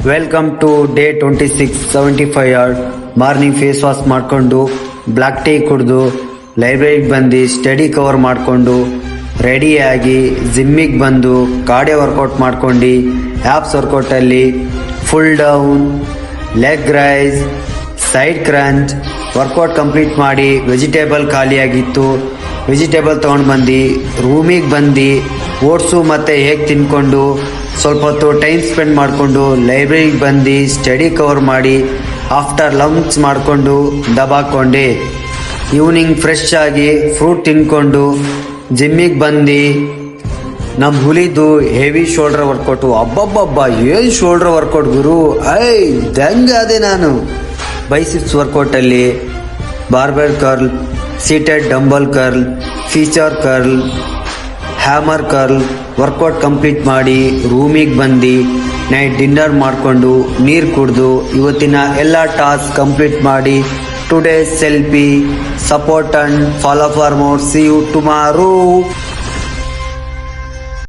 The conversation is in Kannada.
Welcome to day 26 75 hours morning face wash ಮಾಡಿಕೊಂಡು ಬ್ಲ್ಯಾಕ್ ಟೀ ಕುಡಿದು ಲೈಬ್ರರಿಗೆ ಬಂದು ಸ್ಟಡಿ ಕವರ್ ಮಾಡಿಕೊಂಡು ರೆಡಿಯಾಗಿ ಜಿಮ್ಮಿಗೆ ಬಂದು ಕಾರ್ಡಿಯೋ ವರ್ಕೌಟ್ ಮಾಡ್ಕೊಂಡು ಆ್ಯಪ್ಸ್ ವರ್ಕೌಟಲ್ಲಿ pull down, leg raise, side crunch workout complete ಮಾಡಿ ವೆಜಿಟೇಬಲ್ ಖಾಲಿಯಾಗಿತ್ತು. ವೆಜಿಟೇಬಲ್ ತೊಗೊಂಡು ಬಂದು ರೂಮಿಗೆ ಬಂದು ಓಟ್ಸು ಮತ್ತು ಹೇಗೆ ತಿನ್ಕೊಂಡು ಸ್ವಲ್ಪ ಹೊತ್ತು ಟೈಮ್ ಸ್ಪೆಂಡ್ ಮಾಡಿಕೊಂಡು ಲೈಬ್ರರಿಗೆ ಬಂದು ಸ್ಟಡಿ ಕವರ್ ಮಾಡಿ ಆಫ್ಟರ್ ಲಂಚ್ ಮಾಡಿಕೊಂಡು ದಬಾಕೊಂಡೆ. ಈವ್ನಿಂಗ್ ಫ್ರೆಶ್ ಆಗಿ ಫ್ರೂಟ್ ತಿನ್ಕೊಂಡು ಜಿಮ್ಮಿಗೆ ಬಂದು ನಮ್ಮ ಹುಲಿದು ಹೆವಿ ಶೋಲ್ಡ್ರ್ ವರ್ಕೌಟು. ಅಬ್ಬಬ್ಬಬ್ಬ ಏನು ಶೋಲ್ಡ್ರ್ ವರ್ಕೌಟ್ ಗುರು, ದಂಗೆ ಅದೇ ನಾನು. ಬೈಸಿಪ್ಸ್ ವರ್ಕೌಟಲ್ಲಿ barbell curl, seated dumbbell curl, preacher curl, hammer curl workout complete ಮಾಡಿ ರೂಮಿಗೆ ಬಂದು ನೈಟ್ ಡಿನ್ನರ್ ಮಾಡಿಕೊಂಡು ನೀರು ಕುಡಿದು ಇವತ್ತಿನ ಎಲ್ಲ ಟಾಸ್ಕ್ ಕಂಪ್ಲೀಟ್ ಮಾಡಿ today selfie support and follow for more. See you tomorrow.